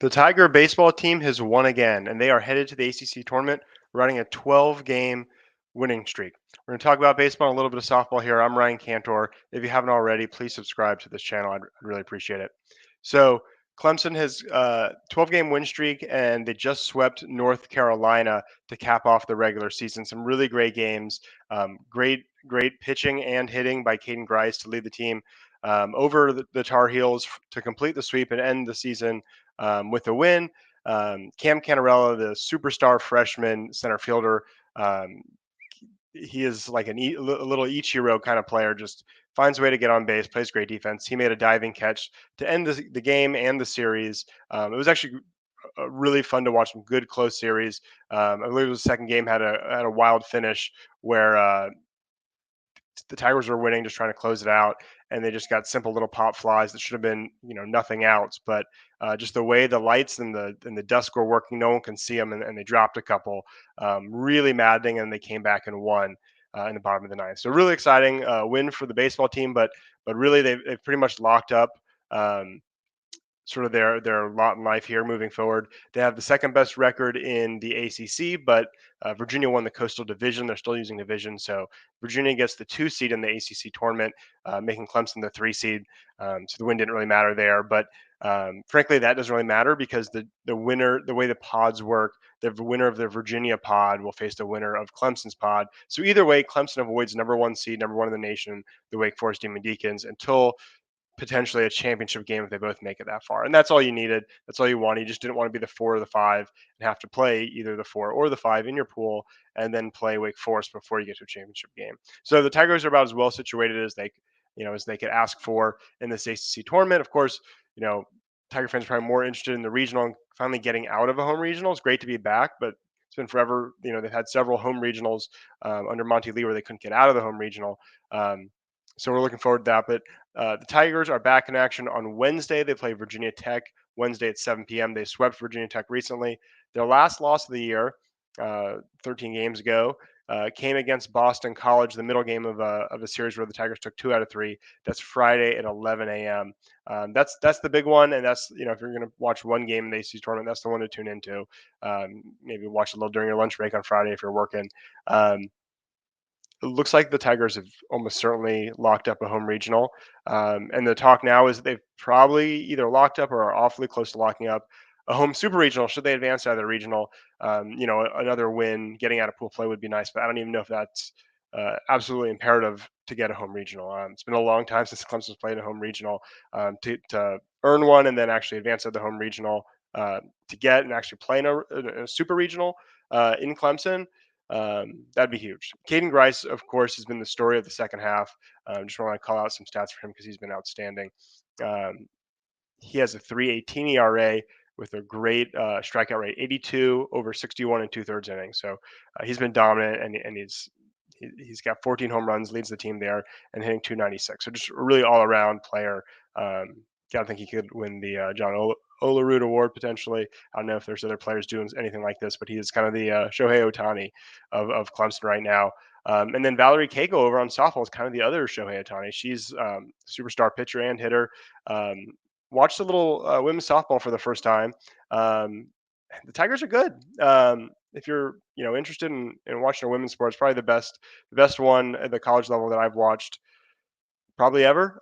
The Tiger baseball team has won again, and they are headed to the ACC tournament, running a 12-game winning streak. We're going to talk about baseball and a little bit of softball here. I'm Ryan Cantor. If you haven't already, please subscribe to this channel. I'd really appreciate it. So, Clemson has a 12-game win streak, and they just swept North Carolina to cap off the regular season. Some really great games, great pitching and hitting by Caden Grice to lead the team over the Tar Heels to complete the sweep and end the season with a win. Cam Canarella, the superstar freshman center fielder, um, he is like a little Ichiro kind of player. Just finds a way to get on base, plays great defense. He made a diving catch to end the game and the series. It was actually really fun to watch. Some good close series. I believe the second game had a wild finish where the Tigers were winning, just trying to close it out, and they just got simple little pop flies that should have been, nothing outs. But just the way the lights and the dusk were working, no one can see them, and they dropped a couple, really maddening, and they came back and won in the bottom of the ninth. So really exciting win for the baseball team, but really they've pretty much locked up. Sort of their lot in life here moving forward. They have the second best record in the ACC, but Virginia won the Coastal Division. They're still using division, so Virginia gets the 2 seed in the ACC tournament, making Clemson the 3 seed. So the win didn't really matter there, but frankly, that doesn't really matter because the winner, the way the pods work, the winner of the Virginia pod will face the winner of Clemson's pod. So either way, Clemson avoids number 1 seed, number 1 in the nation, the Wake Forest Demon Deacons, until potentially a championship game if they both make it that far. And that's all you needed. That's all you wanted. You just didn't want to be the 4 or the 5 and have to play either the 4 or the 5 in your pool and then play Wake Forest before you get to a championship game. So the Tigers are about as well situated as they could ask for in this ACC tournament. Of course, Tiger fans are probably more interested in the regional and finally getting out of a home regional. It's great to be back, but it's been forever. They've had several home regionals under Monty Lee where they couldn't get out of the home regional. So we're looking forward to that. But the Tigers are back in action on Wednesday. They play Virginia Tech Wednesday at 7 p.m. They swept Virginia Tech recently. Their last loss of the year, 13 games ago, came against Boston College, the middle game of a series where the Tigers took 2 out of 3. That's Friday at 11 a.m. That's the big one, and that's if you're going to watch one game in the ACC tournament, that's the one to tune into. Maybe watch a little during your lunch break on Friday if you're working. It looks like the Tigers have almost certainly locked up a home regional. And the talk now is that they've probably either locked up or are awfully close to locking up a home super regional should they advance out of the regional. Another win, getting out of pool play would be nice, but I don't even know if that's absolutely imperative to get a home regional. It's been a long time since Clemson's played a home regional. To earn one and then actually advance out the home regional to get and actually play in a super regional in Clemson. That'd be huge. Caden Grice, of course, has been the story of the second half. Just want to call out some stats for him because he's been outstanding. He has a 3.18 ERA with a great strikeout rate, 82 over 61 and 2/3 innings. So he's been dominant, and he's got 14 home runs, leads the team there, and hitting 296. So just a really all-around player. I think he could win the John Olerud Award potentially. I don't know if there's other players doing anything like this, but he is kind of the Shohei Ohtani of Clemson right now. And then Valerie Keiko over on softball is kind of the other Shohei Ohtani. She's superstar pitcher and hitter. Watched a little women's softball for the first time. The Tigers are good. If you're interested in watching a women's sport, it's probably the best one at the college level that I've watched probably ever.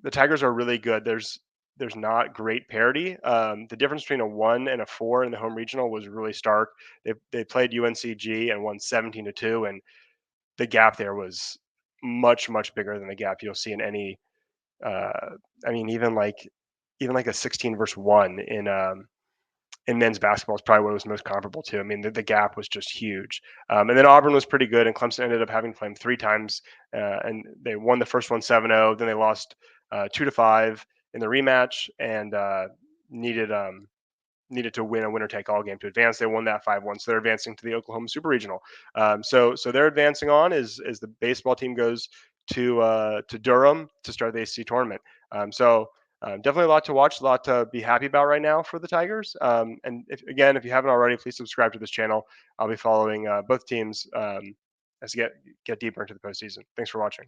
The Tigers are really good. There's not great parity. The difference between a 1 and a 4 in the home regional was really stark. They played UNCG and won 17-2, and the gap there was much bigger than the gap you'll see in any. Even like a 16 versus 1 in men's basketball is probably what it was most comparable to. I mean, the gap was just huge. And then Auburn was pretty good, and Clemson ended up having to play them 3 times, and they won the first one 7-0. Then they lost 2-5 in the rematch, and needed to win a winner-take-all game to advance. They won that 5-1, so they're advancing to the Oklahoma Super Regional. So they're advancing on as the baseball team goes to Durham to start the ACC tournament. Definitely a lot to watch, a lot to be happy about right now for the Tigers. And if you haven't already, please subscribe to this channel. I'll be following both teams as we get deeper into the postseason. Thanks for watching.